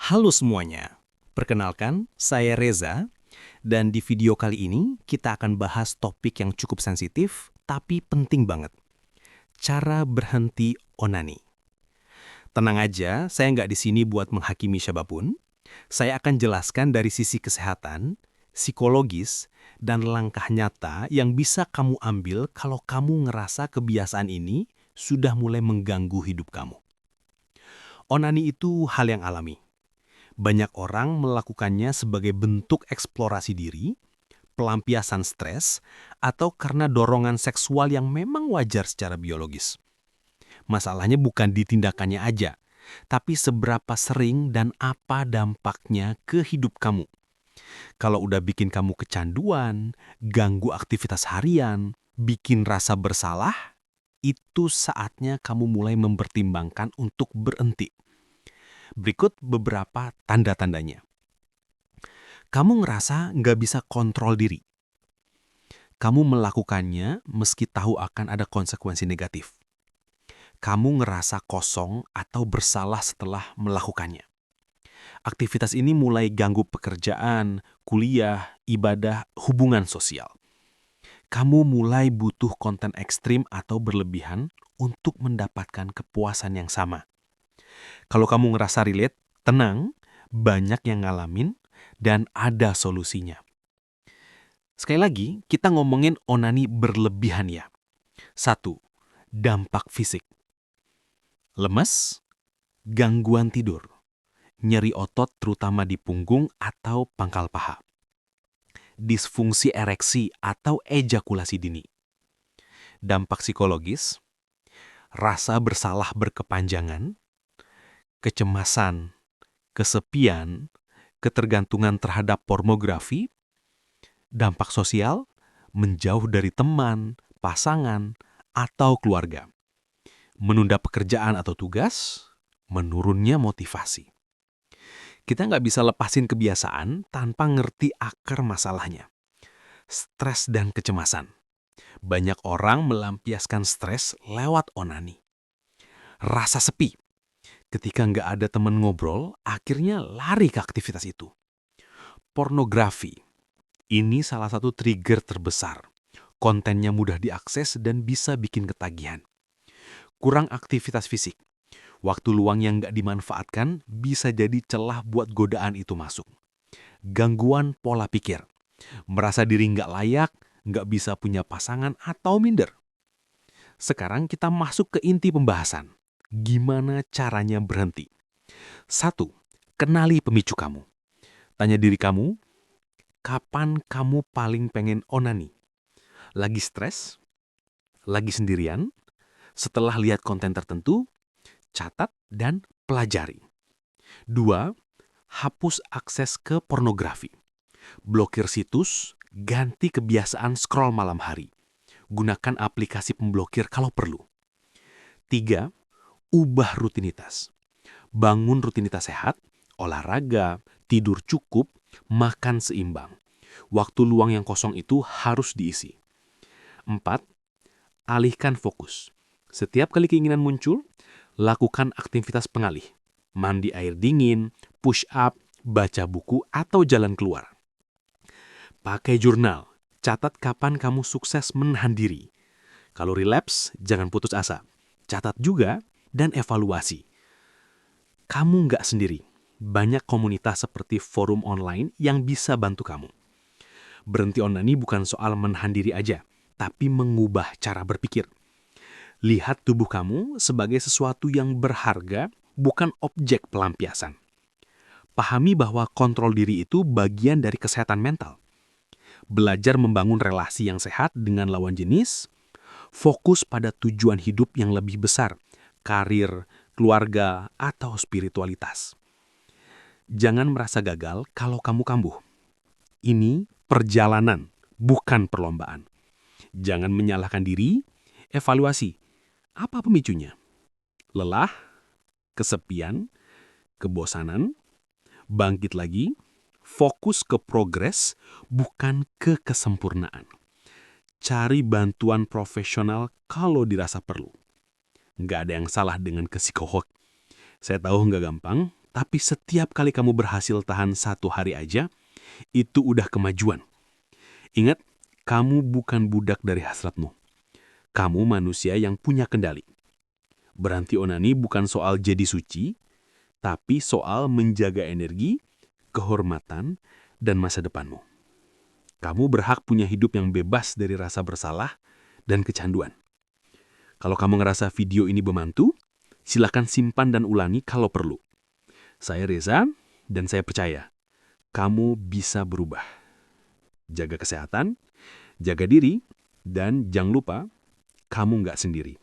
Halo semuanya, perkenalkan saya Reza dan di video kali ini kita akan bahas topik yang cukup sensitif tapi penting banget. Cara berhenti onani. Tenang aja, saya nggak di sini buat menghakimi siapapun. Saya akan jelaskan dari sisi kesehatan, psikologis, dan langkah nyata yang bisa kamu ambil kalau kamu ngerasa kebiasaan ini sudah mulai mengganggu hidup kamu. Onani itu hal yang alami. Banyak orang melakukannya sebagai bentuk eksplorasi diri, pelampiasan stres, atau karena dorongan seksual yang memang wajar secara biologis. Masalahnya bukan di tindakannya aja, tapi seberapa sering dan apa dampaknya ke hidup kamu. Kalau udah bikin kamu kecanduan, ganggu aktivitas harian, bikin rasa bersalah, itu saatnya kamu mulai mempertimbangkan untuk berhenti. Berikut beberapa tanda-tandanya. Kamu ngerasa nggak bisa kontrol diri. Kamu melakukannya meski tahu akan ada konsekuensi negatif. Kamu ngerasa kosong atau bersalah setelah melakukannya. Aktivitas ini mulai ganggu pekerjaan, kuliah, ibadah, hubungan sosial. Kamu mulai butuh konten ekstrim atau berlebihan untuk mendapatkan kepuasan yang sama. Kalau kamu ngerasa relate, tenang, banyak yang ngalamin dan ada solusinya. Sekali lagi, kita ngomongin onani berlebihan ya. 1. Dampak fisik. Lemes, gangguan tidur, nyeri otot terutama di punggung atau pangkal paha. Disfungsi ereksi atau ejakulasi dini. Dampak psikologis, rasa bersalah berkepanjangan, kecemasan, kesepian, ketergantungan terhadap pornografi. Dampak sosial, menjauh dari teman, pasangan, atau keluarga. Menunda pekerjaan atau tugas, menurunnya motivasi. Kita nggak bisa lepasin kebiasaan tanpa ngerti akar masalahnya. Stres dan kecemasan. Banyak orang melampiaskan stres lewat onani. Rasa sepi. Ketika nggak ada teman ngobrol, akhirnya lari ke aktivitas itu. Pornografi. Ini salah satu trigger terbesar. Kontennya mudah diakses dan bisa bikin ketagihan. Kurang aktivitas fisik. Waktu luang yang nggak dimanfaatkan bisa jadi celah buat godaan itu masuk. Gangguan pola pikir. Merasa diri nggak layak, nggak bisa punya pasangan atau minder. Sekarang kita masuk ke inti pembahasan. Gimana caranya berhenti? 1. Kenali pemicu kamu. Tanya diri kamu, kapan kamu paling pengen onani? Lagi stres? Lagi sendirian? Setelah lihat konten tertentu? Catat dan pelajari. 2. Hapus akses ke pornografi. Blokir situs, ganti kebiasaan scroll malam hari. Gunakan aplikasi pemblokir kalau perlu. 3. Ubah rutinitas. Bangun rutinitas sehat, olahraga, tidur cukup, makan seimbang. Waktu luang yang kosong itu harus diisi. 4. Alihkan fokus. Setiap kali keinginan muncul, lakukan aktivitas pengalih. Mandi air dingin, push up, baca buku, atau jalan keluar. Pakai jurnal. Catat kapan kamu sukses menahan diri. Kalau relapse, jangan putus asa. Catat juga dan evaluasi. Kamu nggak sendiri. Banyak komunitas seperti forum online yang bisa bantu kamu. Berhenti onani bukan soal menahan diri aja, tapi mengubah cara berpikir. Lihat tubuh kamu sebagai sesuatu yang berharga, bukan objek pelampiasan. Pahami bahwa kontrol diri itu bagian dari kesehatan mental. Belajar membangun relasi yang sehat dengan lawan jenis, fokus pada tujuan hidup yang lebih besar, karir, keluarga, atau spiritualitas. Jangan merasa gagal kalau kamu kambuh. Ini perjalanan, bukan perlombaan. Jangan menyalahkan diri, evaluasi. Apa pemicunya? Lelah, kesepian, kebosanan, bangkit lagi, fokus ke progres, bukan ke kesempurnaan. Cari bantuan profesional kalau dirasa perlu. Nggak ada yang salah dengan ke psikolog. Saya tahu nggak gampang, Tapi setiap kali kamu berhasil tahan 1 hari aja, itu udah kemajuan. Ingat, kamu bukan budak dari hasratmu. Kamu manusia yang punya kendali. Berhenti onani bukan soal jadi suci, tapi soal menjaga energi, kehormatan, dan masa depanmu. Kamu berhak punya hidup yang bebas dari rasa bersalah dan kecanduan. Kalau kamu ngerasa video ini membantu, silakan simpan dan ulangi kalau perlu. Saya Reza, dan saya percaya kamu bisa berubah. Jaga kesehatan, jaga diri, dan jangan lupa, kamu nggak sendiri.